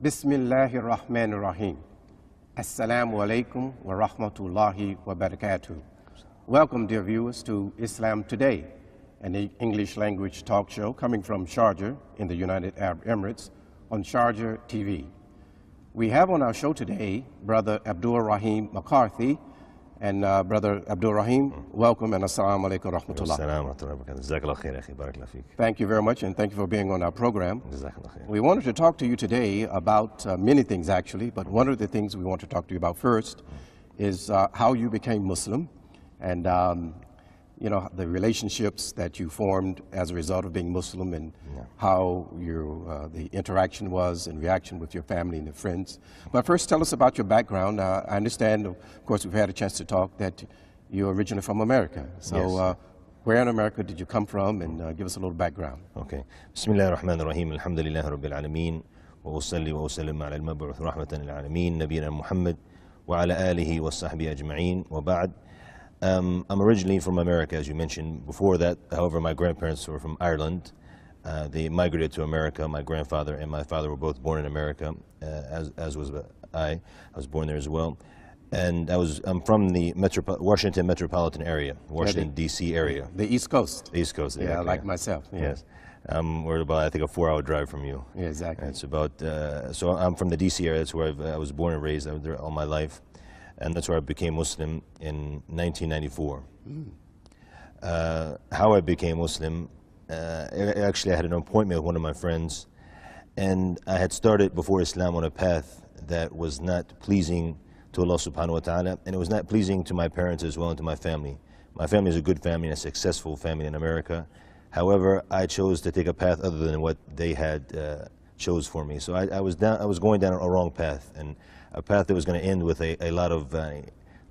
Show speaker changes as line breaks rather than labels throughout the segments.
Bismillahirrahmanirrahim. Assalamu alaikum wa rahmatullahi wa barakatuh. Welcome, dear viewers, to Islam Today, an English language talk show coming from Sharjah in the United Arab Emirates on Sharjah TV. We have on our show today Brother Raheem McCarthy. And Brother Abdulrahman, welcome and assalamu alaikum wa rahmatullah. Thank you very much, and thank you for being on our program. We wanted to talk to you today about many things, actually, but one of the things we want to talk to you about first is how you became Muslim, and you know, the relationships that you formed as a result of being Muslim, and how your the interaction was and reaction with your family and your friends. But first, tell us about your background. I understand, of course, we've had a chance to talk, that you're originally from America. So yes. Where in America did you come from, and give us a little background.
Okay. Bismillahirrahmanirrahim. الحمد لله رب العالمين وأصلي وأسلم على المبعوث رحمة للعالمين نبينا محمد وعلى آله وصحبه أجمعين وبعد. I'm originally from America, as you mentioned. Before that, however, my grandparents were from Ireland. They migrated to America. My grandfather and my father were both born in America, as was I. I was born there as well. And I'm from the Washington metropolitan area, Washington, D.C. area.
The East Coast.
The East Coast,
yeah. Like myself. Yeah.
Yes. We're about, I think, a 4-hour drive from you.
Yeah, exactly.
It's about, so I'm from the D.C. area. That's where I was born and raised. I was there all my life. And that's where I became Muslim in 1994. How I became Muslim, actually I had an appointment with one of my friends, and I had started before Islam on a path that was not pleasing to Allah subhanahu wa ta'ala, and it was not pleasing to my parents as well and to my family. My family is a good family and a successful family in America. However, I chose to take a path other than what they had chose for me. So I was going down a wrong path, and a path that was going to end with a lot of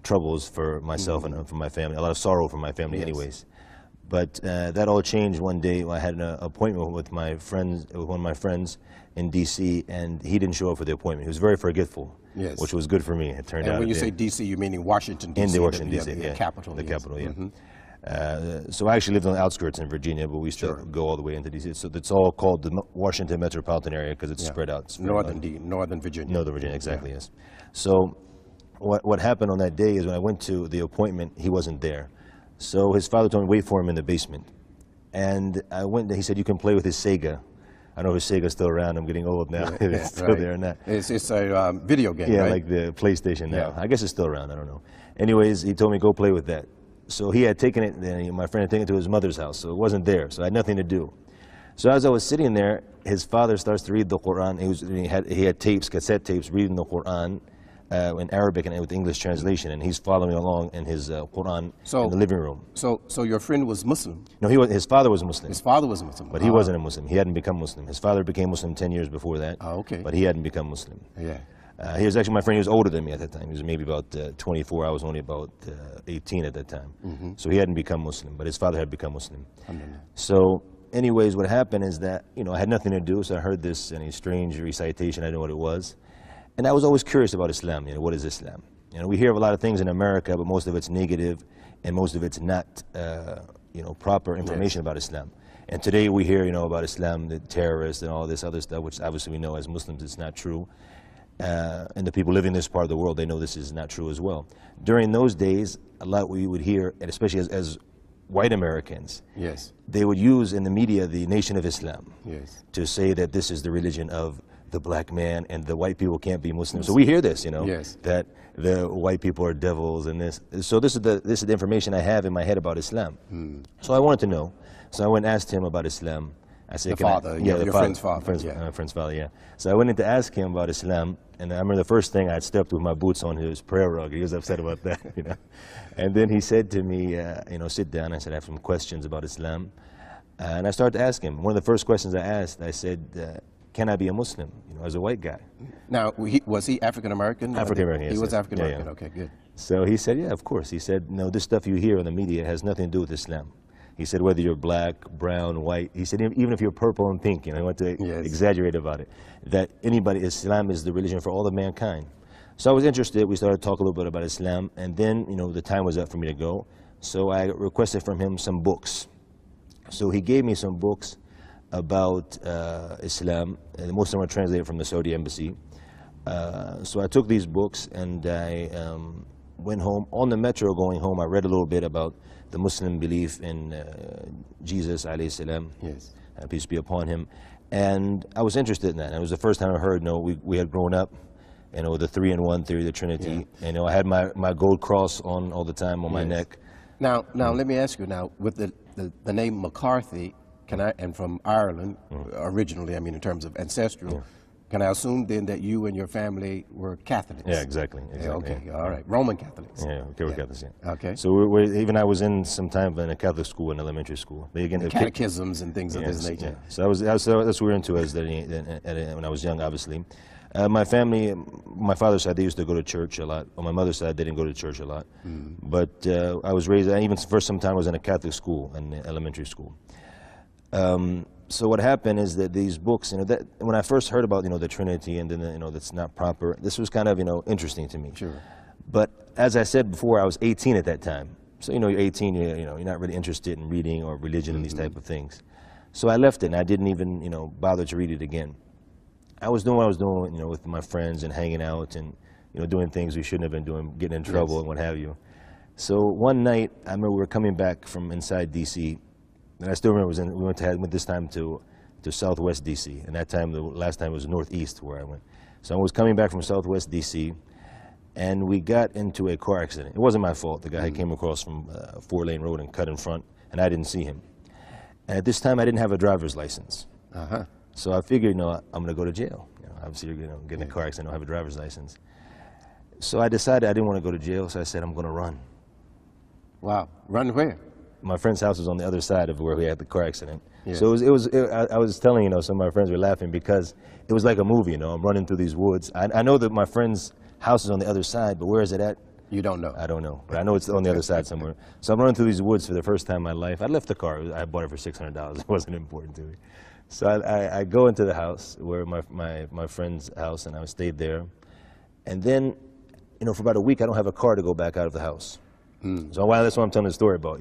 troubles for myself and for my family, a lot of sorrow for my family, yes. Anyways. But that all changed one day. I had an appointment with one of my friends in D.C., and he didn't show up for the appointment. He was very forgetful, yes. Which was good for me. It turned out.
And when you say D.C., you mean in Washington, D.C.?
In the Washington, D.C.,
the capital.
The
yes.
capital, yeah. So I actually lived on the outskirts in Virginia, but we still go all the way into D.C. So it's all called the Washington metropolitan area because it's spread out.
Northern Virginia.
Northern Virginia, exactly, yes. So what happened on that day is when I went to the appointment, he wasn't there. So his father told me, wait for him in the basement. And I went there, he said, you can play with his Sega. I know his Sega's still around, I'm getting old now. It's still there or not.
It's a video game,
yeah,
right?
like the PlayStation now. I guess it's still around, I don't know. Anyways, he told me, go play with that. So he had taken it, and my friend had taken it to his mother's house, so it wasn't there, so I had nothing to do. So as I was sitting there, his father starts to read the Quran. He had tapes, cassette tapes, reading the Quran in Arabic and with English translation, and he's following along in his Quran in the living room.
So your friend was Muslim?
No, his father was Muslim.
His father was Muslim?
But he wasn't a Muslim. He hadn't become Muslim. His father became Muslim 10 years before that.
Oh, okay.
But he hadn't become Muslim.
Yeah.
He was actually my friend. He was older than me at that time. He was maybe about 24. I was only about 18 at that time. So he hadn't become Muslim, but his father had become Muslim. So anyways, what happened is that, you know, I had nothing to do, so I heard this strange recitation. I didn't know what it was. And I was always curious about Islam. You know, what is Islam? You know, we hear of a lot of things in America, but most of it's negative, and most of it's not, you know, proper information about Islam. And today we hear, you know, about Islam, the terrorists and all this other stuff, which obviously we know as Muslims it's not true. And the people living in this part of the world, they know this is not true as well. During those days, a lot we would hear, and especially as white Americans,
yes,
they would use in the media the Nation of Islam,
yes,
to say that this is the religion of the black man and the white people can't be Muslims. So we hear this, you know,
yes,
that the white people are devils and this. So this is the information I have in my head about Islam. So I wanted to know. So I went and asked him about Islam. I said,
the father, your friend's father.
Friend's father, yeah. So I went in to ask him about Islam, and I remember the first thing I had stepped with my boots on his prayer rug. He was upset about that, you know. And then he said to me, you know, sit down. I said, I have some questions about Islam. And I started to ask him. One of the first questions I asked, I said, can I be a Muslim, you know, as a white guy?
Now, was he African-American?
African-American, yes.
He was African-American,
yeah.
Okay, good.
So he said, yeah, of course. He said, no, this stuff you hear in the media has nothing to do with Islam. He said, whether you're black, brown, white, he said, even if you're purple and pink, you know, he wanted to exaggerate about it, that Islam is the religion for all of mankind. So I was interested. We started to talk a little bit about Islam, and then, you know, the time was up for me to go. So I requested from him some books. So he gave me some books about Islam, and most of them are translated from the Saudi embassy. So I took these books and I went home. On the metro going home, I read a little bit about the Muslim belief in Jesus alayhi salam,
Yes.
peace be upon him, and I was interested in that. And it was the first time I heard, we had grown up, the 3-in-1 theory, the Trinity.
Yeah.
I had my gold cross on all the time on my neck.
Now, let me ask you now, with the name McCarthy, and from Ireland originally, I mean in terms of ancestral, can I assume then that you and your family were Catholics?
Yeah, exactly.
Yeah, okay, all right. Roman Catholics.
Yeah, okay, we're Catholics, yeah.
Okay.
So even I was in some time in a Catholic school, in elementary school. But again,
catechisms and things of this nature.
Yeah. So that's what we were into when I was young, obviously. My family, my father's side, they used to go to church a lot. On my mother's side, they didn't go to church a lot. But I was raised, even for some time I was in a Catholic school, in elementary school. So what happened is that these books, that when I first heard about, the Trinity, and then, that's not proper, this was kind of, interesting to me.
Sure.
But as I said before, I was 18 at that time. So, you're 18, you're not really interested in reading or religion and these type of things. So I left it, and I didn't even, bother to read it again. I was doing what I was doing, with my friends and hanging out and, doing things we shouldn't have been doing, getting in trouble and what have you. So one night, I remember we were coming back from inside D.C., and I still remember we went this time to Southwest D.C., and that time, the last time was Northeast where I went. So I was coming back from Southwest D.C., and we got into a car accident. It wasn't my fault. The guy came across from a 4-lane road and cut in front, and I didn't see him. And at this time, I didn't have a driver's license. So I figured, I'm going to go to jail. Obviously, you're getting in a car accident, I don't have a driver's license. So I decided I didn't want to go to jail, so I said, I'm going to run.
Wow. Run where?
My friend's house was on the other side of where we had the car accident.
Yeah.
So I was telling, some of my friends were laughing because it was like a movie, I'm running through these woods. I know that my friend's house is on the other side, but where is it at?
You don't know.
I don't know, but I know it's on the other side somewhere. So I'm running through these woods for the first time in my life. I left the car. I bought it for $600. It wasn't important to me. So I go into the house, where my friend's house, and I stayed there. And then, for about a week, I don't have a car to go back out of the house. So that's why I'm telling the story about,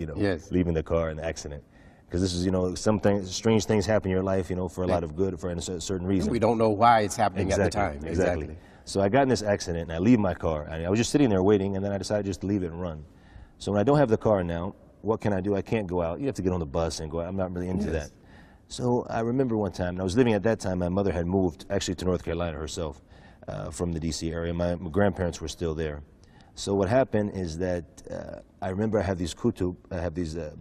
leaving the car and the accident. Because this is, strange things happen in your life, for a lot of good, for a certain reason.
We don't know why it's happening at the time.
Exactly. So I got in this accident, and I leave my car. And I was just sitting there waiting, and then I decided just to leave it and run. So when I don't have the car now, what can I do? I can't go out. You have to get on the bus and go out. I'm not really into that. So I remember one time, and I was living at that time, my mother had moved actually to North Carolina herself from the D.C. area. My grandparents were still there. So what happened is that I remember I have these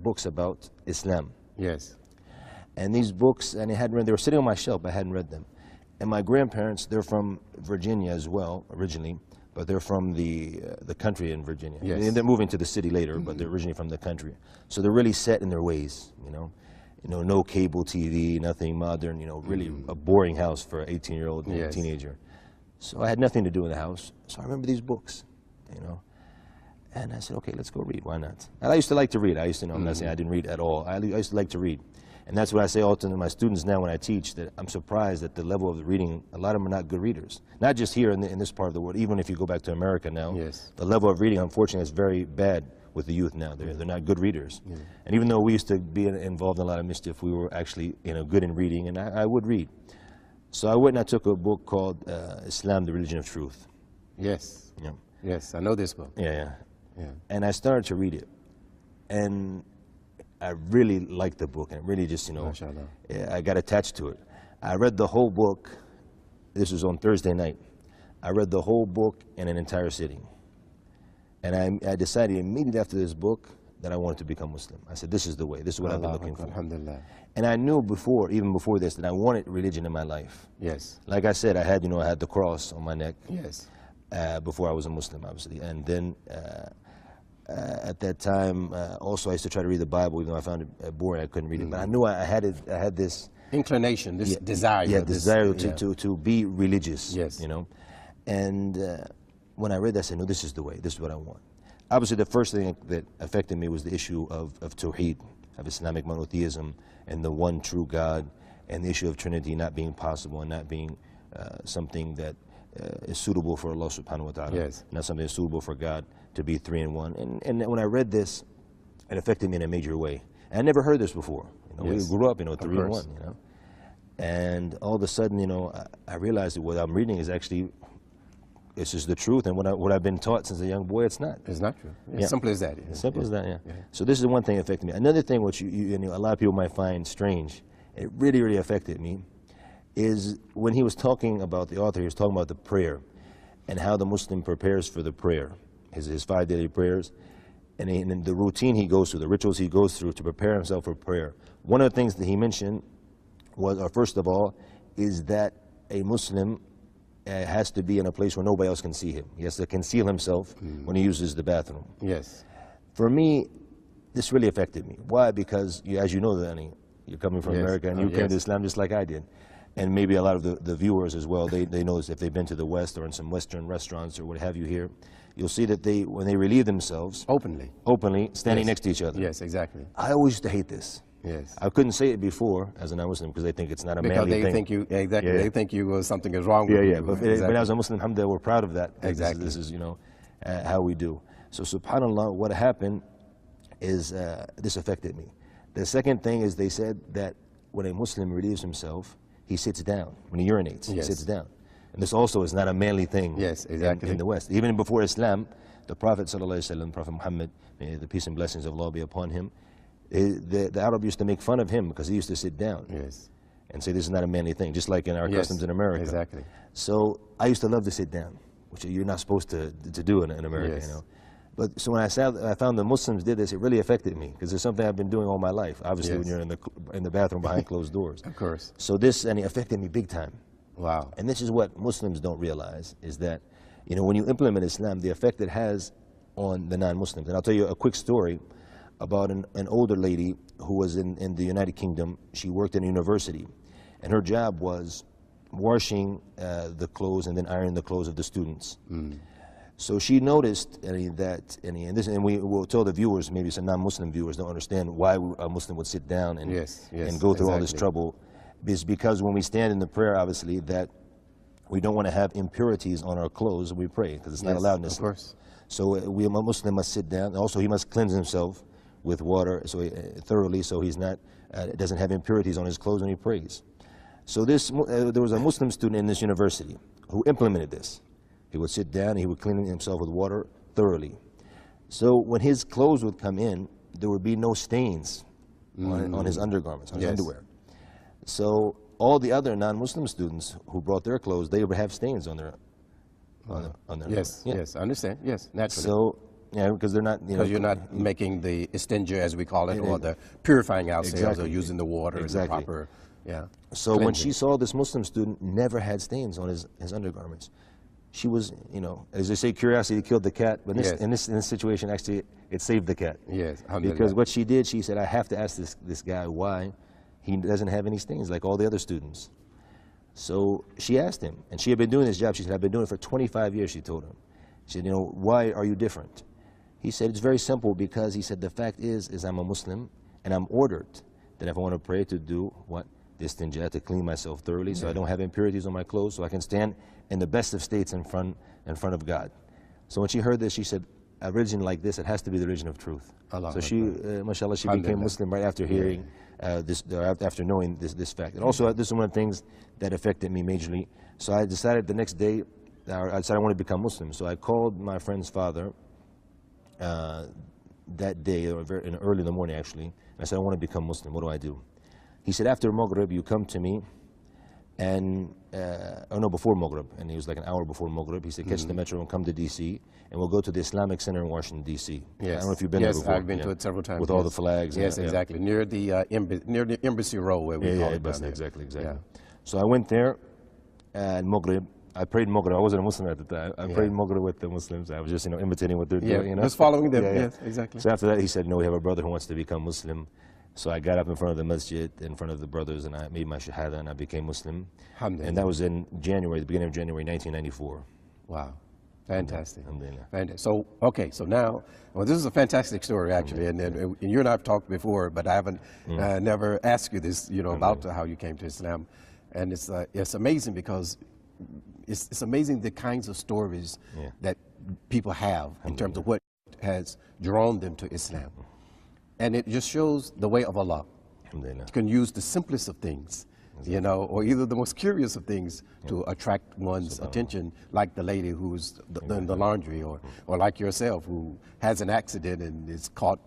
books about Islam.
Yes.
And these books, and they were sitting on my shelf, I hadn't read them. And my grandparents, they're from Virginia as well, originally, but they're from the country in Virginia.
Yes.
And they're moving to the city later, but they're originally from the country. So they're really set in their ways, no cable TV, nothing modern, really a boring house for an 18-year-old teenager. So I had nothing to do in the house. So I remember these books, And I said, okay, let's go read. Why not? And I used to like to read. I'm not saying I didn't read at all. I used to like to read. And that's what I say often to my students now when I teach, that I'm surprised at the level of the reading. A lot of them are not good readers. Not just here in this part of the world. Even if you go back to America now, the level of reading, unfortunately, is very bad with the youth now. They're not good readers. And even though we used to be involved in a lot of mischief, we were actually good in reading, and I would read. So I went and I took a book called Islam, the Religion of Truth.
Yes.
Yeah.
Yes, I know this book.
Yeah. And I started to read it. And I really liked the book, and really just, I got attached to it. I read the whole book. This was on Thursday night. I read the whole book in an entire sitting. And I decided immediately after this book that I wanted to become Muslim. I said, this is the way. This is what I've been looking for.
Alhamdulillah.
And I knew even before this, that I wanted religion in my life.
Yes.
Like I said, I had the cross on my neck.
Yes.
Before I was a Muslim, obviously. And then at that time, also I used to try to read the Bible, even though I found it boring, I couldn't read it. But I knew I had this
inclination, this desire.
Yeah, desire to be religious.
Yes.
And when I read that, I said, no, this is the way. This is what I want. Obviously, the first thing that affected me was the issue of Tawheed, of Islamic monotheism, and the one true God, and the issue of Trinity not being possible and not being something that is suitable for Allah subhanahu wa ta'ala.
Yes.
Not something that's suitable for God to be 3-in-1. And when I read this, it affected me in a major way. And I never heard this before. We grew up, 3-in-1, And all of a sudden, you know, I realized that what I'm reading is actually, it's just the truth, and what I've been taught since a young boy, it's not.
It's not true. It's simple as that.
As simple as that, yeah. So this is one thing that affected me. Another thing which you know, a lot of people might find strange, it really, really affected me, is when he was talking about, the author, he was talking about the prayer and how the Muslim prepares for the prayer, his 5 daily prayers, and the routine he goes through, the rituals he goes through to prepare himself for prayer. One of the things that he mentioned was, first of all, is that a Muslim has to be in a place where nobody else can see him. He has to conceal himself when he uses the bathroom.
Yes.
For me, this really affected me. Why? Because, as you know, Danny, you're coming from America, and you came to Islam just like I did. And maybe a lot of the viewers as well, they know this if they've been to the West or in some Western restaurants or what have you here, you'll see that when they relieve themselves openly standing next to each other.
Yes, exactly.
I always used to hate this.
Yes.
I couldn't say it before as a non-Muslim because they think it's not a manly thing.
Because they think you, they think you something is wrong with you.
But as a Muslim, alhamdulillah, we're proud of that.
Exactly.
This is, you know, how we do. So subhanAllah, what happened is this affected me. The second thing is they said that when a Muslim relieves himself, he sits down. When he urinates, he sits down. And this also is not a manly thing.
Yes, exactly.
In the West. Even before Islam, the Prophet ﷺ, Prophet Muhammad, may the peace and blessings of Allah be upon him, the Arab used to make fun of him because he used to sit down.
Yes.
And say this is not a manly thing, just like in our customs in America.
Exactly.
So I used to love to sit down, which you're not supposed to do in America, you know. But so when I found the Muslims did this, it really affected me because it's something I've been doing all my life. Obviously, when you're in the bathroom behind closed doors.
Of course.
So this, and it affected me big time.
Wow.
And this is what Muslims don't realize, is that, you know, when you implement Islam, the effect it has on the non-Muslims. And I'll tell you a quick story about an older lady who was in the United Kingdom. She worked in a university, and her job was washing the clothes and then ironing the clothes of the students. So she noticed and we will tell the viewers, maybe some non-Muslim viewers don't understand why a Muslim would sit down and go through all this trouble. It's because when we stand in the prayer, obviously, that we don't want to have impurities on our clothes when we pray, because it's not allowed in Islam. Of course. So a Muslim must sit down. Also, he must cleanse himself with water thoroughly, so he's not doesn't have impurities on his clothes when he prays. So there was a Muslim student in this university who implemented this. He would sit down and he would clean himself with water thoroughly. So when his clothes would come in, there would be no stains on his undergarments, on his underwear. So all the other non-Muslim students who brought their clothes, they would have stains on their
yes, yes, I understand. Yes, naturally.
So because they're not,
because you're not making the istinja, as we call it, or the purifying ourselves, or using the water in the proper,
So when she saw this Muslim student never had stains on his undergarments, she was, you know, as they say, curiosity killed the cat. But in this situation, actually, it saved the cat.
Yes,
because what she did, she said, I have to ask this guy why he doesn't have any stains like all the other students. So she asked him, and she had been doing this job. She said, I've been doing it for 25 years, she told him. She said, you know, why are you different? He said, it's very simple, because he said, the fact is I'm a Muslim, and I'm ordered that if I want to pray, to do what? This istinja, to clean myself thoroughly, so I don't have impurities on my clothes, so I can stand in the best of states in front of God. So when she heard this, she said, a religion like this, it has to be the religion of truth. So she, mashallah, she became Muslim right after hearing after knowing this fact. And also, this is one of the things that affected me majorly. So I decided the next day, I decided I wanted to become Muslim. So I called my friend's father that day, or early in the morning actually, and I said, I want to become Muslim, what do I do? He said, after Maghrib, you come to me, and, before Maghrib, and he was like an hour before Maghrib. He said, catch the metro and come to D.C., and we'll go to the Islamic Center in Washington, D.C.
Yes.
I don't know if you've been there before.
Yes, I've been to it several times.
With all the flags.
Yes, exactly. Near the Embassy Row, where we call it.
Exactly. So I went there, and Maghrib, I prayed Maghrib. I wasn't a Muslim at the time. I prayed Maghrib with the Muslims. I was just, imitating what they're doing.
Just following them. Yes, exactly.
So after that, he said, no, we have a brother who wants to become Muslim. So I got up in front of the masjid, in front of the brothers, and I made my shahada, and I became Muslim. And that was in January, the beginning of January 1994.
Wow. Fantastic. So, okay, so now, well, this is a fantastic story, actually, and you and I have talked before, but I haven't never asked you this, about how you came to Islam. And it's amazing, because it's amazing the kinds of stories that people have in terms of what has drawn them to Islam. And it just shows the way of Allah. You can use the simplest of things you know, or either the most curious of things to attract one's attention, like the lady who's in the laundry, or like yourself, who has an accident and is caught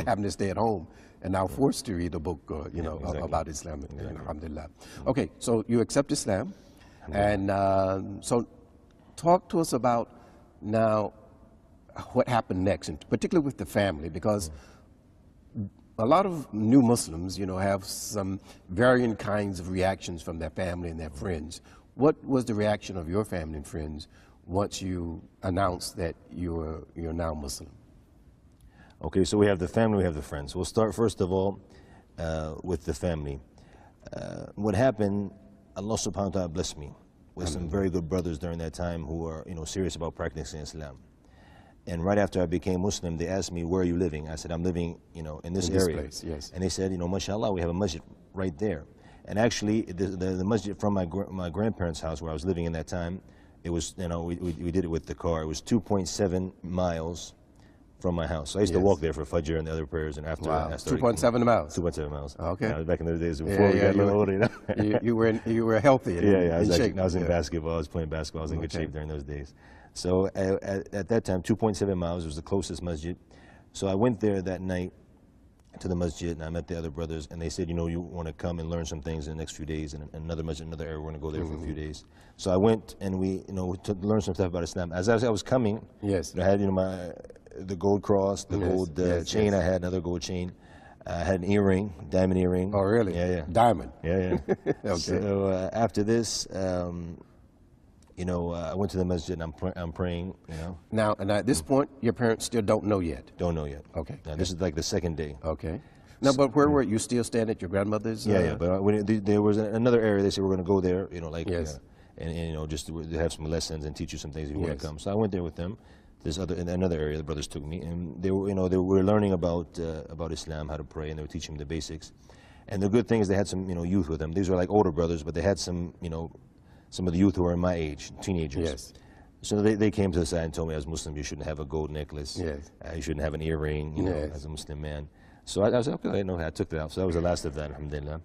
having to stay at home and now forced to read a book, you know, about Islam. Alhamdulillah. Okay, so you accept Islam, and so talk to us about now what happened next, and particularly with the family, because a lot of new Muslims, you know, have some varying kinds of reactions from their family and their friends. What was the reaction of your family and friends once you announced that you're now Muslim?
Okay, so we have the family, we have the friends. We'll start first of all with the family. What happened, Allah subhanahu wa ta'ala blessed me with some very good brothers during that time who are, you know, serious about practicing Islam. And right after I became Muslim, they asked me, where are you living? I said, I'm living, you know, in this area.
Place, yes.
And they said, you know, mashallah, we have a masjid right there. And actually, the masjid from my grandparents' house where I was living in that time, it was, you know, we did it with the car. It was 2.7 miles from my house. So I used to walk there for Fajr and the other prayers, and after I started,
2.7 miles.
2.7 miles.
Okay.
You know, back in the days before we got a little older, you know.
you were healthy.
I was in basketball. I was playing basketball. I was in good shape during those days. So at that time, 2.7 miles was the closest masjid. So I went there that night to the masjid, and I met the other brothers, and they said, you know, you want to come and learn some things in the next few days, and another masjid, another area, we're going to go there for a few days. So I went, and we, you know, to learn some stuff about Islam. As I was coming, I had, you know, the gold cross, the gold chain. I had another gold chain. I had an earring, diamond earring.
Oh, really?
Yeah.
Diamond.
Yeah.
Okay.
So after this, you know, I went to the masjid and I'm praying, you know.
Now, and at this point, your parents still don't know yet?
Don't know yet.
Okay.
Now, this is like the second day.
Okay. Now, but where were you still staying at your grandmother's?
Yeah, but when there was another area, they said we're going to go there, you know, like, and you know, just to have some lessons and teach you some things if you want to come. So I went there with them. In another area, the brothers took me, and they were, you know, they were learning about Islam, how to pray, and they were teaching them the basics. And the good thing is they had some, you know, youth with them. These were like older brothers, but they had some, you know, some of the youth who were in my age, teenagers.
Yes.
So they came to the side and told me, as Muslim, you shouldn't have a gold necklace.
Yes.
You shouldn't have an earring, you know, as a Muslim man. So I was like, okay, no, I took that off. So that was the last of that, alhamdulillah.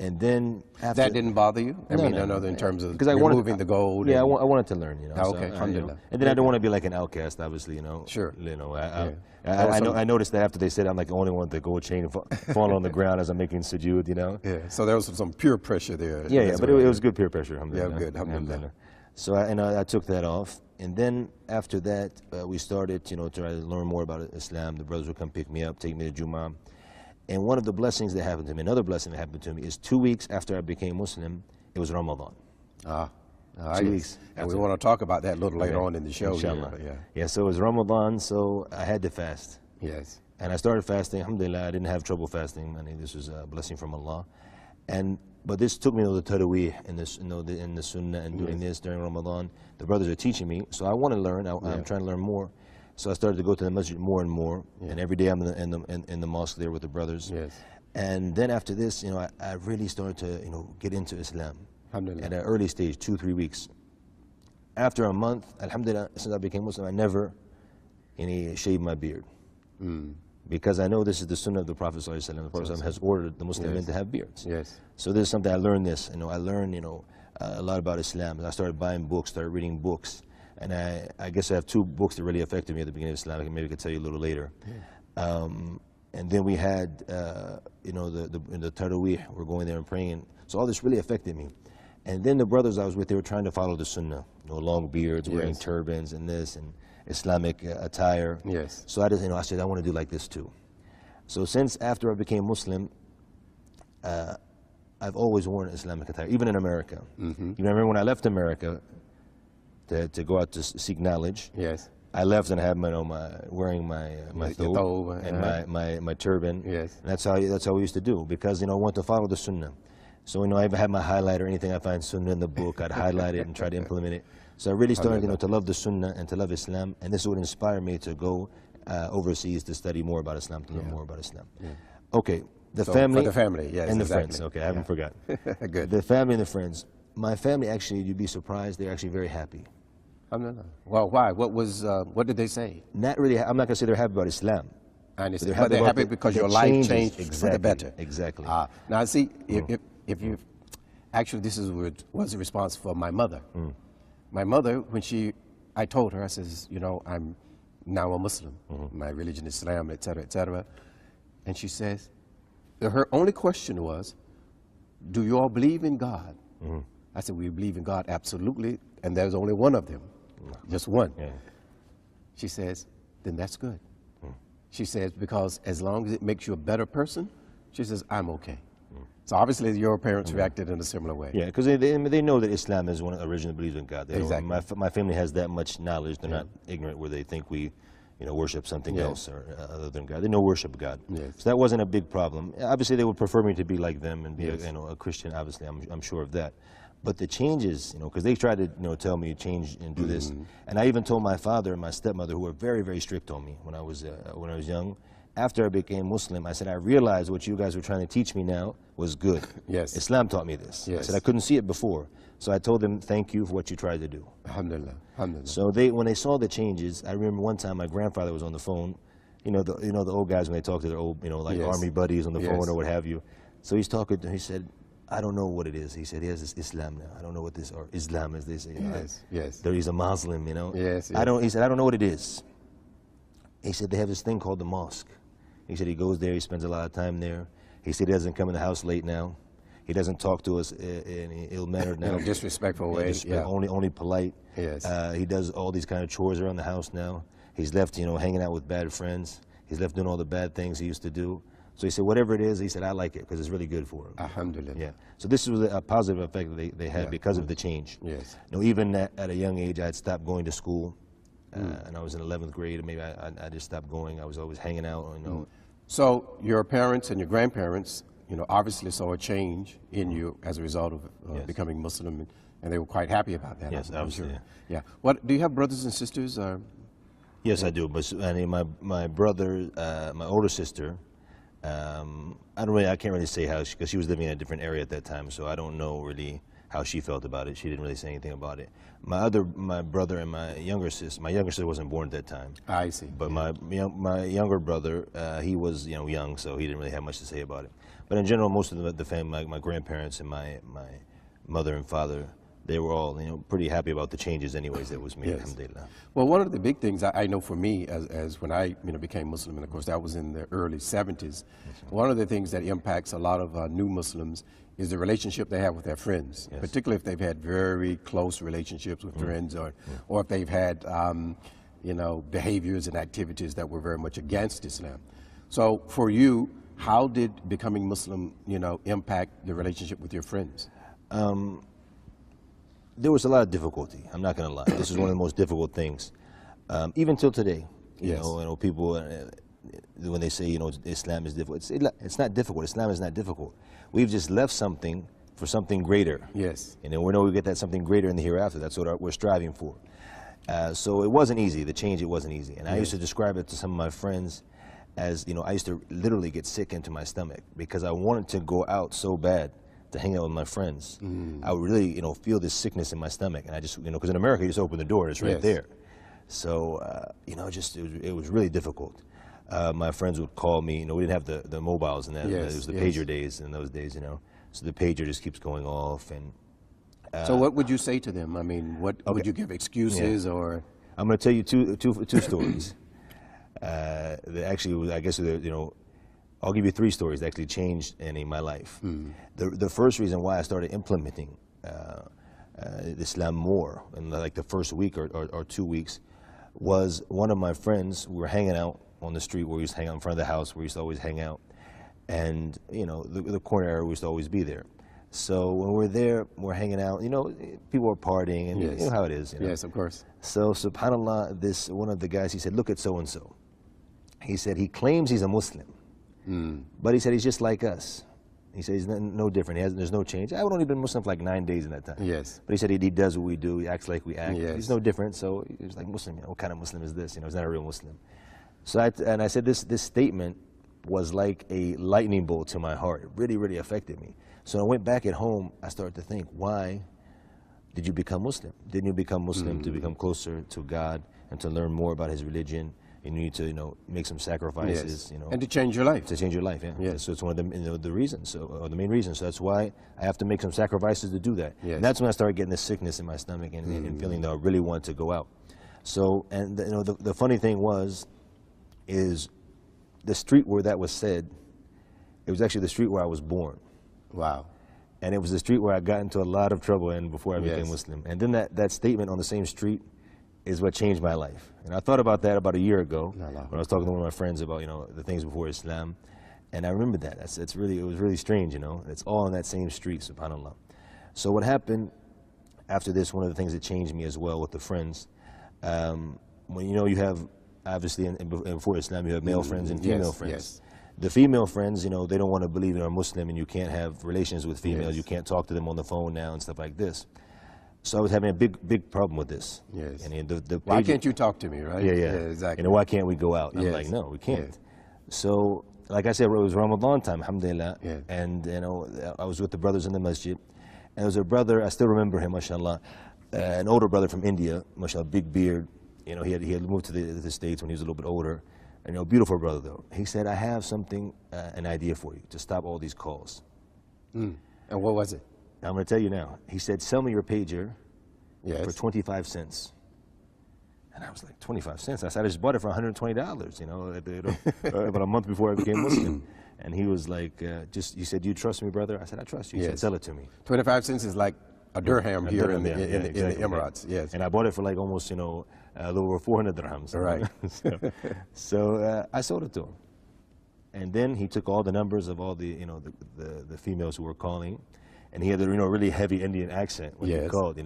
And then after
that didn't bother you? I mean, in terms of removing the gold.
Yeah, I wanted to learn, you know.
Okay, alhamdulillah.
You know, and then I don't want to be like an outcast, obviously, you know.
Sure.
You know, I noticed that after they said I'm like the only one with the gold chain falling on the ground as I'm making sujood, you know.
Yeah. So there was some peer pressure there.
Yeah, but it was good peer pressure, alhamdulillah.
Yeah, good, alhamdulillah.
So I took that off, and then after that we started, you know, to try to learn more about Islam. The brothers would come pick me up, take me to Jummah. And one of the blessings that happened to me, another blessing that happened to me, is 2 weeks after I became Muslim, it was Ramadan. 2 weeks.
And we want to talk about that a little later on in the show.
Inshallah. Yeah, so it was Ramadan, so I had to fast.
Yes.
And I started fasting. Alhamdulillah, I didn't have trouble fasting. I mean, this was a blessing from Allah. But this took me to the Taraweeh in this, you know, in the Sunnah and doing this during Ramadan. The brothers are teaching me, so I want to learn. I'm trying to learn more. So I started to go to the masjid more and more, and every day I'm in the mosque there with the brothers.
Yes.
And then after this, you know, I really started to, you know, get into Islam at an early stage, 2-3 weeks. After a month, alhamdulillah, since I became Muslim, I never shaved my beard. Because I know this is the Sunnah of the Prophet ﷺ. The Prophet has ordered the Muslim men to have beards.
Yes.
So this is something I learned this. You know, I learned, you know, a lot about Islam. And I started buying books, started reading books. And I guess I have 2 books that really affected me at the beginning of Islam. Maybe I could tell you a little later. And then we had, you know, the Taraweeh. We're going there and praying. So all this really affected me. And then the brothers I was with, they were trying to follow the Sunnah. You know, long beards, wearing turbans and this, and Islamic attire.
Yes.
So I just, you know, I said, I want to do like this too. So since after I became Muslim, I've always worn Islamic attire, even in America. You remember when I left America, to go out to seek knowledge.
Yes.
I left and I had wearing my thobe and my turban.
Yes.
And that's how we used to do, because, you know, I want to follow the Sunnah. So, you know, I even had my highlighter, anything I find Sunnah in the book, I'd highlight it and try to implement it. So I really started, you know, to love the Sunnah and to love Islam, and this would inspire me to go overseas to study more about Islam, to learn more about Islam. Okay,
For the family, yes,
and the friends. Okay, I haven't forgotten.
Good.
The family and the friends. My family, actually, you'd be surprised, they're actually very happy.
Well, why? What did they say?
Not really. I'm not going to say they're happy about Islam.
I understand. But they're happy because your life changed for the better.
Exactly.
Now, see, if you, Actually, this was a response for my mother. My mother, when I told her, I says, you know, I'm now a Muslim. My religion is Islam, et cetera, et cetera. And she says, her only question was, do you all believe in God? I said, we believe in God, absolutely, and there's only one of them, just one.
Yeah.
She says, then that's good. She says, because as long as it makes you a better person, she says, I'm okay. So obviously your parents reacted in a similar way.
Yeah, because they know that Islam is one of the original believes in God. They
Exactly.
My family has that much knowledge. They're not ignorant where they think we, you know, worship something else or other than God. They know worship God.
Yes.
So that wasn't a big problem. Obviously, they would prefer me to be like them and be a Christian. Obviously, I'm sure of that. But the changes, you know, because they tried to, you know, tell me to change and do this, and I even told my father and my stepmother, who were very, very strict on me when I was young. After I became Muslim, I said, I realized what you guys were trying to teach me now was good.
Yes.
Islam taught me this.
Yes.
I said, I couldn't see it before. So I told them, thank you for what you tried to do.
Alhamdulillah. Alhamdulillah.
So when they saw the changes, I remember one time my grandfather was on the phone. You know the old guys when they talk to their old, you know, like army buddies on the phone or what have you. So he's talking to, he said, I don't know what it is. He said, he has this Islam now. I don't know what this, or Islam as they say. You know,
Yes.
He's a Muslim, you know.
Yes.
He said, I don't know what it is. He said, they have this thing called the mosque. He said he goes there, he spends a lot of time there. He said he doesn't come in the house late now. He doesn't talk to us in an ill-mannered now.
In a disrespectful way.
Only polite.
Yes.
He does all these kind of chores around the house now. He's left, you know, hanging out with bad friends. He's left doing all the bad things he used to do. So he said, whatever it is, he said, I like it because it's really good for him.
Alhamdulillah.
Yeah. So this was a positive effect that they had because of the change.
Yes.
You know, even at a young age, I had stopped going to school, and I was in 11th grade, and maybe I just stopped going. I was always hanging out, you know.
So your parents and your grandparents, you know, obviously saw a change in you as a result of becoming Muslim, and they were quite happy about that.
Yes,
I'm sure.
obviously.
Yeah. What do you have brothers and sisters?
Yes, I do. But I mean, my brother, my older sister, I can't really say how, because she was living in a different area at that time, so I don't know really how she felt about it. She didn't really say anything about it. My brother and my younger sister wasn't born at that time.
I see.
But my younger brother, he was, you know, young, so he didn't really have much to say about it. But in general, most of the family, my grandparents and my mother and father, they were all, you know, pretty happy about the changes anyways that was made, alhamdulillah.
Well, one of the big things I know for me as when I, you know, became Muslim, and of course that was in the early 70s, one of the things that impacts a lot of new Muslims is the relationship they have with their friends, particularly if they've had very close relationships with friends, or if they've had, you know, behaviors and activities that were very much against Islam. So for you, how did becoming Muslim, you know, impact the relationship with your friends?
There was a lot of difficulty. I'm not going to lie. This is one of the most difficult things, even till today. You know, people when they say, you know, Islam is difficult, it's not difficult. Islam is not difficult. We've just left something for something greater.
Yes.
And then we know we get that something greater in the hereafter. That's what we're striving for. So it wasn't easy. The change, it wasn't easy. And I used to describe it to some of my friends as, you know, I used to literally get sick into my stomach because I wanted to go out so bad to hang out with my friends. I would really, you know, feel this sickness in my stomach, and I just, you know, because in America you just open the door and it's right there. So, you know, it was really difficult. My friends would call me. You know, we didn't have the mobiles and that. It was the pager days in those days, you know. So the pager just keeps going off. And
so what would you say to them? I mean, what would you give excuses or?
I'm going to tell you two stories. That actually, I guess, you know, I'll give you 3 stories that actually changed my life. The first reason why I started implementing Islam more in like the first week or 2 weeks was one of my friends. We were hanging out on the street where we used to hang out in front of the house where we used to always hang out. And, you know, the corner area, we used to always be there. So when we're there, we're hanging out, you know, people are partying, and you know how it is. You know?
Yes, of course.
So, subhanAllah, one of the guys, he said, look at so-and-so. He said, he claims he's a Muslim, but he said he's just like us. He said he's no different. There's no change. I've only been Muslim for like 9 days in that time.
Yes.
But he said he does what we do. He acts like we act.
Yes.
He's no different. So he was like, Muslim, you know, what kind of Muslim is this? You know, he's not a real Muslim. So I said this statement was like a lightning bolt to my heart. It really, really affected me. So I went back at home. I started to think, why did you become Muslim? Didn't you become Muslim to become closer to God and to learn more about His religion? You need to, make some sacrifices,
and to change your life.
To change your life, yeah.
Yes.
So it's one of the reasons, or the main reason. So that's why I have to make some sacrifices to do that.
Yes.
And that's when I started getting this sickness in my stomach and feeling that I really wanted to go out. So, and the funny thing is the street where that was said, it was actually the street where I was born.
Wow.
And it was the street where I got into a lot of trouble in before I became Muslim. And then that statement on the same street is what changed my life. And I thought about that about a year ago when I was talking to one of my friends about, the things before Islam. And I remembered that. It was really strange, It's all on that same street, subhanAllah. So what happened after this, one of the things that changed me as well with the friends, when you have, obviously, before Islam, you have male friends and female friends.
Yes.
The female friends, they don't want to believe you're a Muslim and you can't have relations with females.
Yes.
You can't talk to them on the phone now and stuff like this. So I was having a big problem with this.
Yes.
And
why can't you talk to me, right?
Yeah,
exactly.
Why can't we go out? And I'm like, no, we can't.
Yes.
So, like I said, it was Ramadan time, alhamdulillah.
Yes.
And, I was with the brothers in the masjid. And there was a brother, I still remember him, mashallah, an older brother from India, mashallah, big beard. He had moved to the States when he was a little bit older. And, beautiful brother, though. He said, I have something, an idea for you to stop all these calls.
And what was it?
I'm going to tell you now. He said, sell me your pager for 25 cents. And I was like, 25 cents? I said, I just bought it for $120, about a month before I became Muslim. And he was like, he said, do you trust me, brother? I said, I trust you. He said, sell it to me.
25 cents is like a dirham here in the Emirates. Yes.
And I bought it for like almost, a little over 400 dirhams.
Right.
so I sold it to him. And then he took all the numbers of all the, the females who were calling. And he had a, really heavy Indian accent when he called,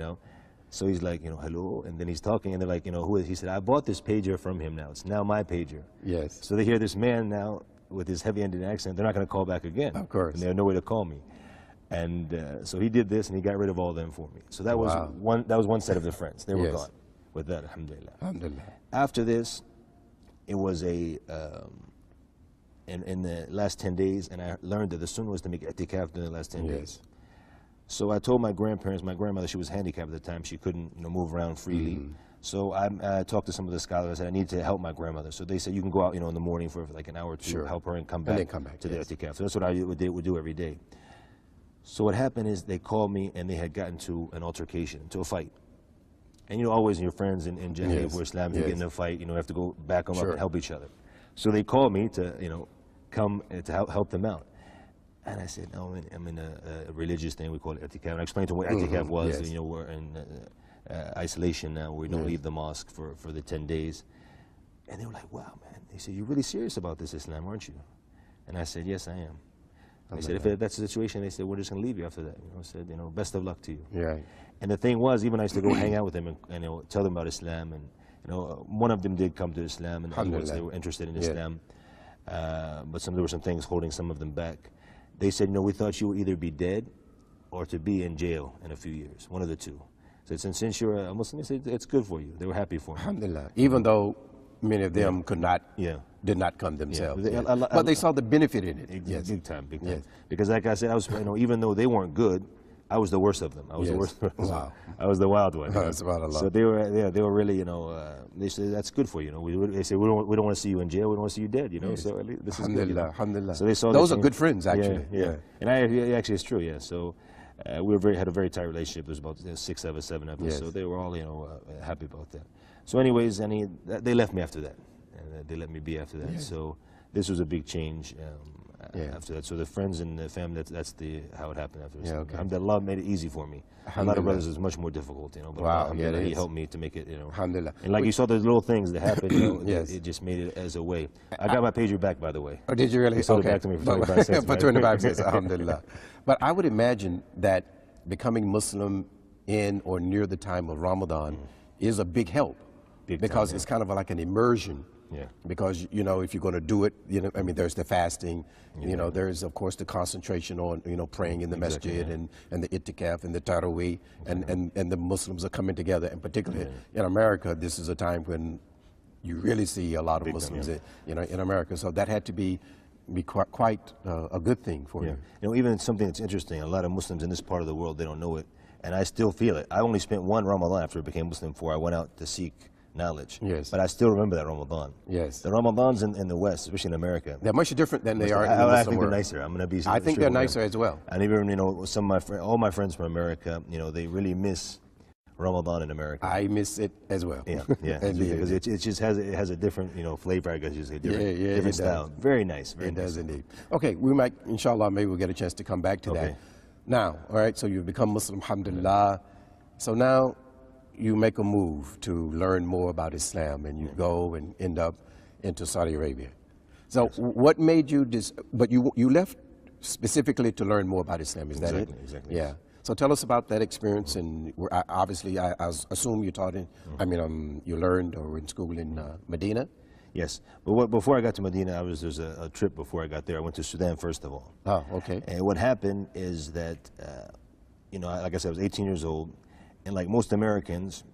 So he's like, hello, and then he's talking, and they're like, who is he? He said, I bought this pager from him now. It's now my pager.
Yes.
So they hear this man now with his heavy Indian accent. They're not going to call back again.
Of course.
And they have no way to call me. And so he did this, and he got rid of all of them for me. So that was one. That was one set of the friends. They were gone. With that, alhamdulillah.
Alhamdulillah.
After this, it was in the last 10 days, and I learned that the sunnah was to make i'tikaf in the last 10 days. So I told my grandparents, my grandmother, she was handicapped at the time. She couldn't move around freely. So I talked to some of the scholars. I said, I need to help my grandmother. So they said, you can go out in the morning for like an hour or two, help her, and come back, to the i'tikaf. So that's what I would do every day. So what happened is they called me, and they had gotten to an altercation, to a fight. And always your friends in Jihad for Islam, you get in a fight, you have to go back them up and help each other. So they called me to, come to help them out. And I said, no, I'm in a religious thing, we call it i'tikaf. And I explained to them what i'tikaf was. We're in isolation now, we don't leave the mosque for the 10 days. And they were like, wow, man. They said, you're really serious about this Islam, aren't you? And I said, yes, I am. They said, if that's the situation, they said, we're just going to leave you after that. I said, best of luck to you.
Yeah.
And the thing was, even I used to go hang out with them and tell them about Islam. And one of them did come to Islam, and others they were interested in Islam. But there were some things holding some of them back. They said, we thought you would either be dead or to be in jail in a few years, one of the two. So since you're a Muslim, they said, it's good for you. They were happy for me.
Alhamdulillah. Even though many of them did not come themselves. But they saw the benefit in it.
Big time. Because like I said, I was, even though they weren't good, I was the worst of them. I was the worst. Wow. I was the wild one. So they were really, they said, that's good for you. They said, we don't want to see you in jail. We don't want to see you dead. So at least this is good.
Alhamdulillah.
So they saw
those are good friends, actually.
Yeah. And actually, it's true. Yeah. So we had a very tight relationship. There was about 6 of us, 7 of us. So they were all, happy about that. So, anyways, they left me after that, and they let me be after that. So this was a big change. After that, so the friends and the family, that's how it happened after this. Alhamdulillah made it easy for me. A lot of brothers is much more difficult, but he helped me to make it,
Alhamdulillah.
And like you saw the little things that happened, it just made it as a way. I got my pager back, by the way.
Oh, did you really?
They sold it back to me for 25 cents.
For 25 cents, alhamdulillah. But I would imagine that becoming Muslim in or near the time of Ramadan is a big help. Because it's kind of like an immersion. Because, if you're going to do it, there's the fasting, there's, of course, the concentration on, praying in the masjid and the itikaf and the taraweeh, and the Muslims are coming together. And particularly in America, this is a time when you really see a lot of Muslims, in America. So that had to be quite a good thing for you.
Even something that's interesting, a lot of Muslims in this part of the world, they don't know it. And I still feel it. I only spent one Ramadan after I became Muslim before I went out to seek knowledge.
Yes.
But I still remember that Ramadan.
Yes.
The Ramadans in the West, especially in America,
They're much different than they are in the
I
Muslim
think
world.
they're nicer. I'm going to be.
I think they're nicer as well.
And even some of all my friends from America, they really miss Ramadan in America.
I miss it as well.
Yeah, because it just has a different flavor. I guess you say different style. Very nice. Very
it
nice.
does indeed. Okay, we might, inshallah, maybe we'll get a chance to come back to that. Now, all right. So you've become Muslim, alhamdulillah. So now you make a move to learn more about Islam, and you go and end up into Saudi Arabia. So what made you but you left specifically to learn more about Islam, is that it?
Exactly.
Yeah. So tell us about that experience, and obviously I assume you taught in, you learned or were in school in Medina?
Yes, but before I got to Medina, there's a trip before I got there. I went to Sudan first of all.
Oh, okay.
And what happened is that, like I said, I was 18 years old, and like most Americans,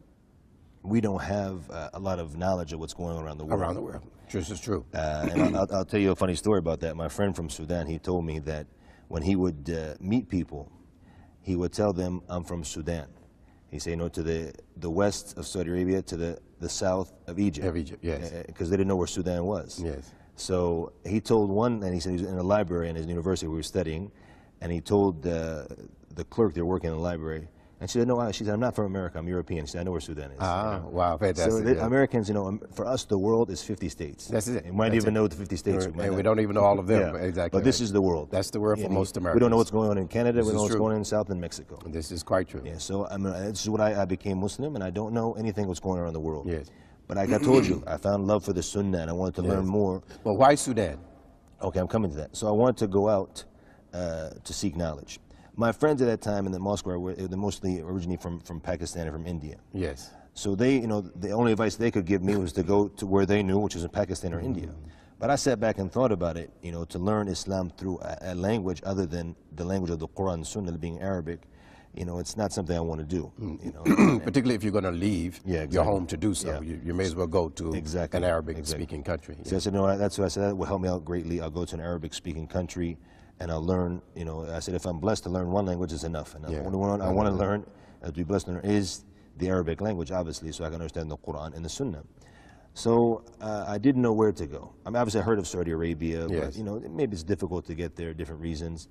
we don't have a lot of knowledge of what's going on around the world.
Around the world, this is true.
And I'll tell you a funny story about that. My friend from Sudan, he told me that when he would meet people, he would tell them, I'm from Sudan. He said, to the west of Saudi Arabia, to the south of Egypt.
Of Egypt, yes.
Because they didn't know where Sudan was.
Yes.
So he told one, and he said he was in a library in his university we were studying, and he told the clerk there working in the library, and she said, no, she said, I'm not from America, I'm European. She said, I know where Sudan is. Wow,
fantastic.
So Americans, for us, the world is 50 states.
That's it.
You might even know the 50 states.
And we don't even know all of them. Exactly.
But this is the world.
That's the world for most Americans.
We don't know what's going on in Canada, we don't know what's going on in South and Mexico.
This is quite true.
Yeah, so this is what I became Muslim, and I don't know anything what's going on in the world.
Yes.
But like I told you, I found love for the Sunnah, and I wanted to learn more.
Well, why Sudan?
Okay, I'm coming to that. So I wanted to go out to seek knowledge. My friends at that time in the mosque were mostly originally from Pakistan and from India.
Yes.
So they, the only advice they could give me was to go to where they knew, which was in Pakistan or India. But I sat back and thought about it, to learn Islam through a language other than the language of the Quran and Sunnah, being Arabic. It's not something I want to do.
Particularly if you're going to leave your home to do so.
Yeah.
You may as well go to an Arabic-speaking country.
So I said, no, that's what I said, that will help me out greatly. I'll go to an Arabic-speaking country, and I'll learn, I said, if I'm blessed to learn one language, is enough. And I want to learn, to be blessed to learn, is the Arabic language, obviously, so I can understand the Quran and the Sunnah. So I didn't know where to go. I mean, obviously I heard of Saudi Arabia, but maybe it's difficult to get there, different reasons,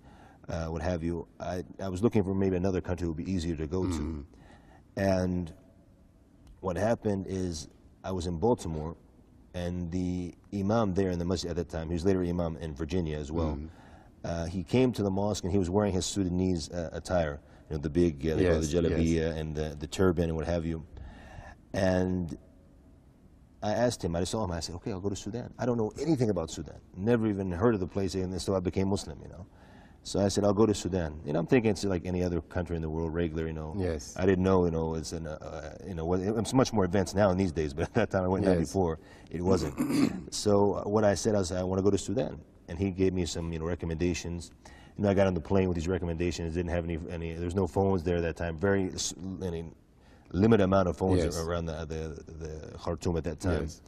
what have you. I was looking for maybe another country that would be easier to go to. And what happened is I was in Baltimore, and the imam there in the masjid at that time, he was later imam in Virginia as well, he came to the mosque and he was wearing his Sudanese attire, the big, the jalabiyah and the turban and what have you. And I asked him, I saw him, I said, okay, I'll go to Sudan. I don't know anything about Sudan. Never even heard of the place, and so I became Muslim, So I said, I'll go to Sudan. I'm thinking it's like any other country in the world, regular,
Yes.
I didn't know, it's it's much more advanced now in these days, but at that time I went there before, it wasn't. So what I said, I want to go to Sudan. And he gave me some, recommendations. I got on the plane with these recommendations. Didn't have any. There's no phones there at that time. Very limited amount of phones around the Khartoum at that time. Yes.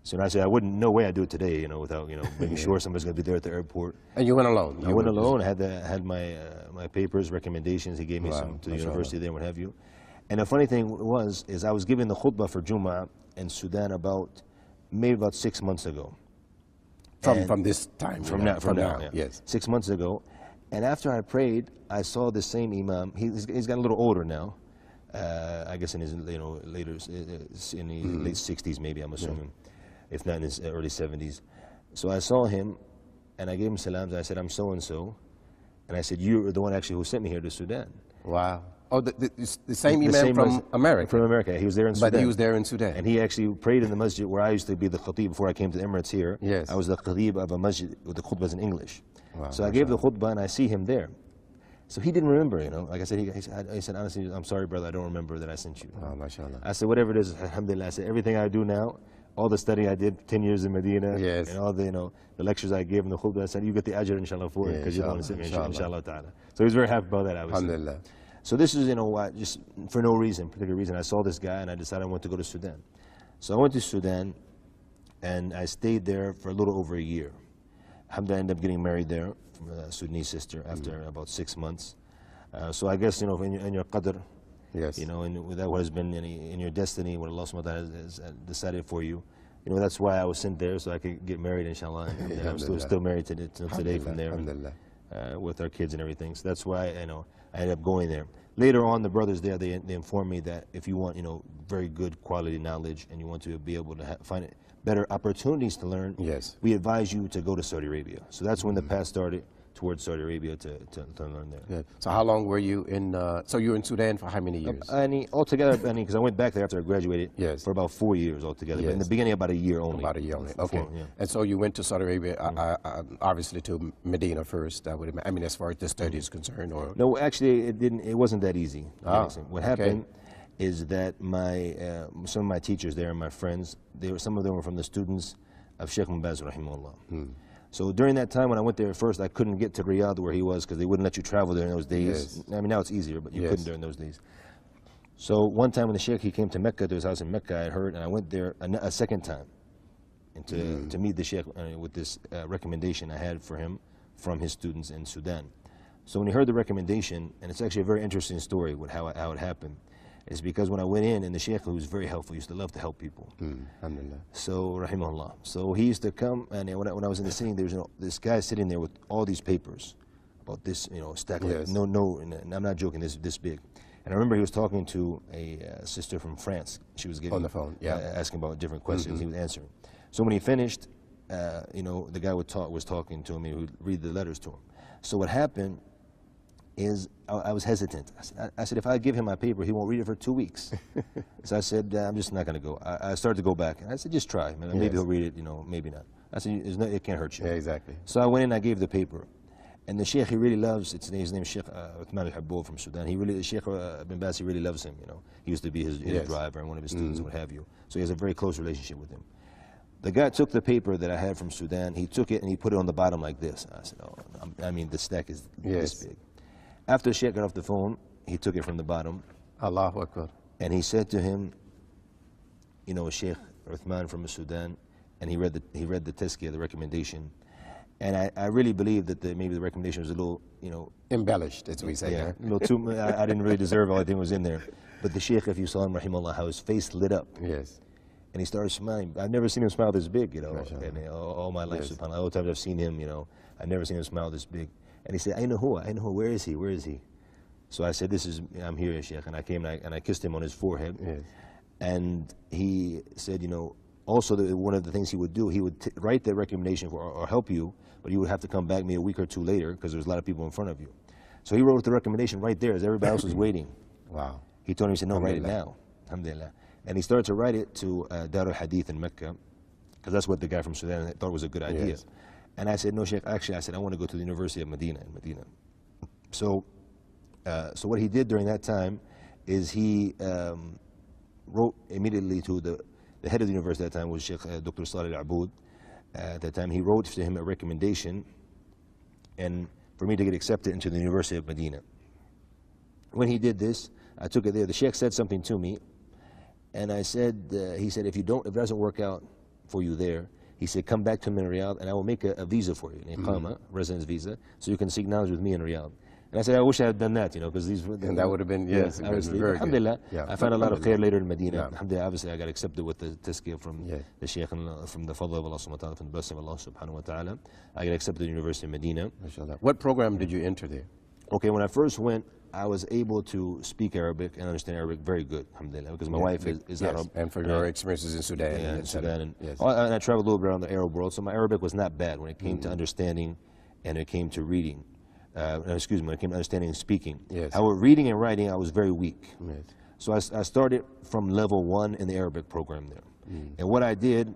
So I said, no way I'd do it today, without, making sure somebody's going to be there at the airport.
And you went alone?
I went alone. I had my papers, recommendations. He gave me some to the university there and what have you. And the funny thing is I was giving the khutbah for Jummah in Sudan maybe about 6 months ago.
From this time?
From now,
yes.
6 months ago. And after I prayed, I saw the same imam. He's gotten a little older now. I guess in his later in the late 60s maybe, I'm assuming, if not in his early 70s. So I saw him, and I gave him salams. I said, I'm so and so, and I said, you're the one actually who sent me here to Sudan.
Wow. Oh, the same imam from America?
From America. He was there in Sudan.
But he was there in Sudan.
And he actually prayed in the masjid where I used to be the khatib before I came to the Emirates here.
Yes.
I was the khatib of a masjid with the khutbahs in English.
Wow,
so I gave the khutbah, and I see him there. So he didn't remember, Like I said, he said, honestly, I'm sorry, brother, I don't remember that I sent you.
Oh, mashallah.
I said, whatever it is, alhamdulillah. I said, everything I do now, all the study I did 10 years in Medina, and all the, the lectures I gave in the khutbah, I said, you get the ajr, inshallah, for it, because you don't want to sit me, inshallah ta'ala. So he was very happy about that, obviously.
Alhamdulillah.
So this is, just for no particular reason, I saw this guy, and I decided I wanted to go to Sudan. So I went to Sudan, and I stayed there for a little over a year. Alhamdulillah, I ended up getting married there from a Sudanese sister after about 6 months. So I guess, in your qadr,
Yes.
You know, and that what has been in your destiny, what Allah subhanahu wa ta'ala has decided for you. You know, that's why I was sent there, so I could get married, inshallah. And I'm still married till today from there, with our kids and everything. So that's why, you know, I ended up going there. Later on, the brothers there, they informed me that if you want, you know, very good quality knowledge and you want to be able to find better opportunities to learn,
yes,
we advise you to go to Saudi Arabia. So that's when the path started towards Saudi Arabia to learn there.
Yeah. So how long were you in, so you were in Sudan for how many years?
Altogether, because I went back there after I graduated,
yes,
for about 4 years altogether.
Yes.
But in the beginning, about a year only.
About a year only,
Before,
okay.
yeah.
And so you went to Saudi Arabia, obviously to Medina first, I mean, as far as the study is concerned, or?
No, actually, it wasn't that easy. What happened is that some of my teachers there and my friends, some of them were from the students of Sheikh Mubaz, Raheem. So during that time when I went there at first, I couldn't get to Riyadh where he was because they wouldn't let you travel there in those days. Yes. I mean, now it's easier, but you couldn't during those days. So one time when the Sheikh, he came to Mecca, to his house in Mecca, I heard, and I went there a second time and to meet the Sheikh with this recommendation I had for him from his students in Sudan. So when he heard the recommendation, and it's actually a very interesting story with how it happened, is because when I went in, and the Sheikh, who was very helpful, used to love to help people. Alhamdulillah. So, rahimahullah. So he used to come, and when I was in the sitting, there was this guy sitting there with all these papers about this, stack. Yes. And I'm not joking, this big. And I remember he was talking to a sister from France. She was getting
on the phone,
asking about different questions. He was answering. So when he finished, the guy was talking to him. He would read the letters to him. So what happened is I was hesitant. I said, if I give him my paper, he won't read it for 2 weeks. So I said, I'm just not going to go. I started to go back. And I said, just try. Maybe he'll read it, maybe not. I said, it can't hurt you.
Yeah, exactly.
So I went in, I gave the paper. And the Sheikh, he really loves, his name is Sheikh al-Hamd from Sudan. Sheikh bin Baz, he really loves him, He used to be his driver and one of his students and what have you. So he has a very close relationship with him. The guy took the paper that I had from Sudan, he took it and he put it on the bottom like this. I said, the stack is this big. After the Sheikh got off the phone, he took it from the bottom.
Allahu Akbar.
And he said to him, Sheikh Uthman from Sudan, and he read the tazkiyah, the recommendation. And I really believe that maybe the recommendation was a little,
embellished, as we say.
Yeah, a little too, I didn't really deserve everything was in there. But the Sheikh, if you saw him, rahimahullah, how his face lit up.
Yes.
And he started smiling. I've never seen him smile this big, and all my life, subhanAllah. All the times I've seen him, I've never seen him smile this big. And he said, I know who, where is he, where is he? So I said, I'm here, Sheikh. And I came and I kissed him on his forehead. Yes. And he said, also one of the things he would do, he would write that recommendation or help you, but you would have to come back maybe a week or two later because there's a lot of people in front of you. So he wrote the recommendation right there as everybody else was waiting.
Wow.
He told me, he said, no, write it now. Alhamdulillah. And he started to write it to Dar al-Hadith in Mecca, because that's what the guy from Sudan thought was a good idea. Yes. And I said, no, Sheikh, actually, I said, I want to go to the University of Medina in Medina. So what he did during that time is he wrote immediately to the head of the university at that time was Sheikh Dr. Salih al-Abud. At that time, he wrote to him a recommendation and for me to get accepted into the University of Medina. When he did this, I took it there. The Sheikh said something to me, and I said, he said, if it doesn't work out for you there, he said, come back to me in Riyadh, and I will make a visa for you, an iqama, residence visa, so you can seek knowledge with me in Riyadh. And I said, I wish I had done that, because these were...
And that would have been, yes, very
Alhamdulillah,
yeah.
I found a lot of khair later in Medina. Alhamdulillah, obviously I got accepted with the tazkiyah from the Shaykh, and from the fadl of Allah subhanahu wa ta'ala, from the blessing of Allah subhanahu wa ta'ala. I got accepted to the University of Medina.
What program did you enter there?
Okay, when I first went, I was able to speak Arabic and understand Arabic very good, alhamdulillah, because my wife is Arab.
And for your experiences in Sudan.
Yeah, in Sudan. And I traveled a little bit around the Arab world, so my Arabic was not bad when it came to understanding and it came to reading. When it came to understanding and speaking.
Yes.
However, reading and writing, I was very weak.
Yes.
So I started from level 1 in the Arabic program there. And what I did,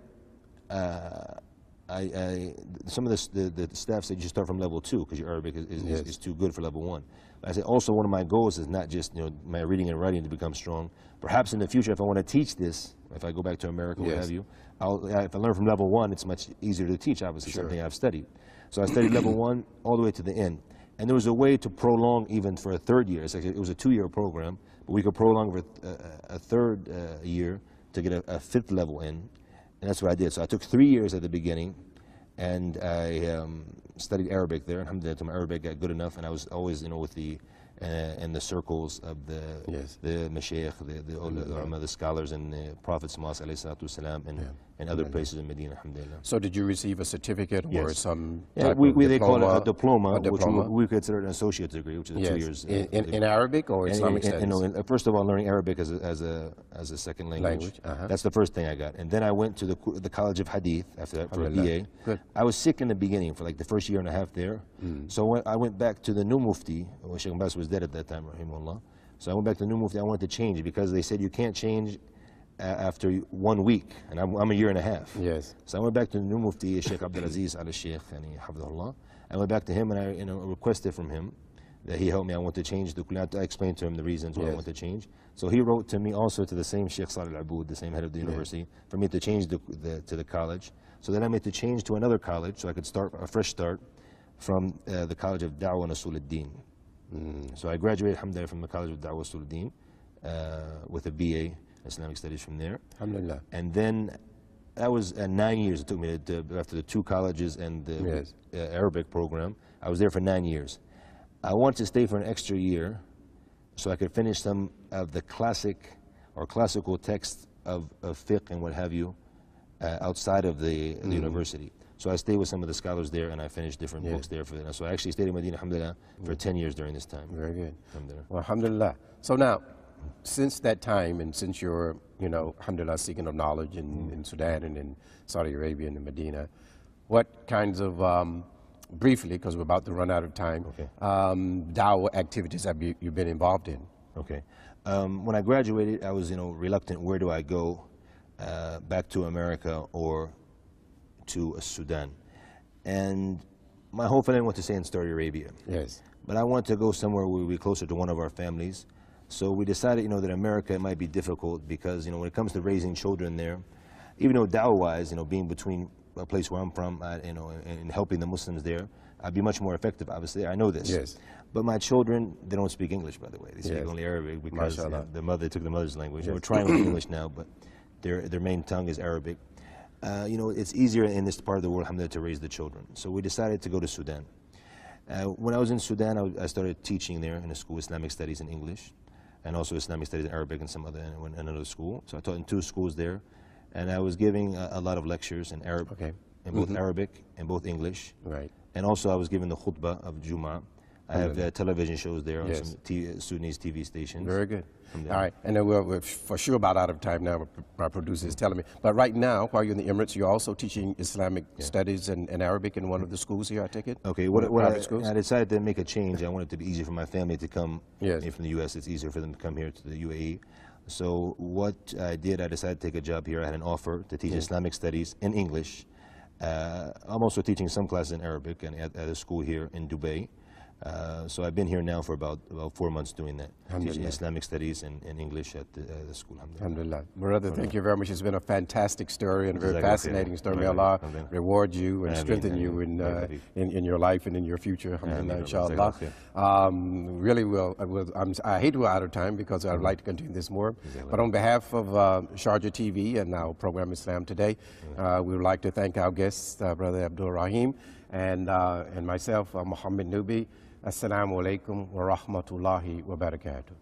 some of the staff said you should start from level 2 because your Arabic is too good for level 1. I said also one of my goals is not just my reading and writing to become strong. Perhaps in the future, if I want to teach this, if I go back to America, what have you, if I learn from level 1, it's much easier to teach. Obviously, something I've studied. So I studied level 1 all the way to the end. And there was a way to prolong even for a third year. It was a 2-year program, but we could prolong for a third year to get a 5th level in. And that's what I did. So I took 3 years at the beginning, and I studied Arabic there. Alhamdulillah, my Arabic got good enough, and I was always, with the in the circles of the mashayikh, the ulama, the scholars, and the Prophet's mosque, alayhi salatu wasalam, and other places in Medina, alhamdulillah.
So did you receive a certificate or some
type
of diploma?
They call it a diploma, which we consider an associate's degree, which is 2 years.
In Arabic or Islamic studies?
No, first of all, learning Arabic as a second language. That's the first thing I got. And then I went to the College of Hadith after that for a BA.
Good.
I was sick in the beginning for like the first year and a half there. So I went back to the new mufti. Sheikh Abbas was dead at that time, rahimahullah. So I went back to the new mufti. I wanted to change because they said you can't change after 1 week, and I'm a year and a half.
Yes.
So I went back to the new mufti, Sheikh Abdulaziz al-Sheikh, hafidhullah. I went back to him and I requested from him that he helped me. I want to change the kulliyat. I explained to him the reasons why I want to change. So he wrote to me also to the same Sheikh Salih al-Abud, the same head of the university, for me to change to the college. So then I made to change to another college so I could start a fresh start from the College of Da'wah and Usul al-Din. So I graduated, alhamdulillah, from the College of Da'wah Usul al-Din with a BA Islamic Studies from there.
Alhamdulillah.
And then that was 9 years it took me after the 2 colleges and the Arabic program. I was there for 9 years. I wanted to stay for an extra year so I could finish some of the classical texts of fiqh and what have you outside of the university. So I stayed with some of the scholars there and I finished different books there. So I actually stayed in Medina, alhamdulillah, for 10 years during this time.
Very good.
Alhamdulillah.
Well, alhamdulillah. So now, since that time and since you're, alhamdulillah, seeking of knowledge in Sudan and in Saudi Arabia and in Medina, what kinds of, briefly, because we're about to run out of time, da'wah activities have you been involved in?
Okay. When I graduated, I was, reluctant. Where do I go? Back to America or to Sudan? And my whole family went to stay in Saudi Arabia.
Yes.
But I wanted to go somewhere where we'd be closer to one of our families. So we decided, that America might be difficult because, when it comes to raising children there, even though da'wah-wise, being between a place where I'm from, and helping the Muslims there, I'd be much more effective, obviously. I know this.
Yes.
But my children, they don't speak English, by the way. They speak only Arabic because they took the mother's language. We're trying with English now, but their main tongue is Arabic. It's easier in this part of the world, alhamdulillah, to raise the children. So we decided to go to Sudan. When I was in Sudan, I started teaching there in a school, Islamic Studies in English, and also Islamic Studies in Arabic and another school. So I taught in 2 schools there, and I was giving a lot of lectures in Arabic, in both Arabic and both English.
Right. And
also I was giving the khutbah of Jum'ah. I have television shows there on some Sudanese TV stations.
Very good. All right, and then we're for sure about out of time now. My producer is telling me. But right now, while you're in the Emirates, you're also teaching Islamic studies and Arabic in one of the schools here, I take it?
Okay, I decided to make a change. I wanted it to be easier for my family to come from the U.S. It's easier for them to come here to the UAE. So what I did, I decided to take a job here. I had an offer to teach Islamic studies in English. I'm also teaching some classes in Arabic and at a school here in Dubai. So I've been here now for about 4 months doing that, teaching Islamic studies and English at the school.
Alhamdulillah. Brother, thank you very much. It's been a fantastic story and a very fascinating story. May Allah reward you and strengthen you in your life and in your future. Alhamdulillah, inshallah. Really, I hate we're out of time because I'd like to continue this more. But on behalf of Sharjah TV and our program Islam Today, we would like to thank our guests, Brother Abdul-Rahim, and myself, Muhammad Nubi. Assalamu alaikum wa rahmatullahi wa barakatuh.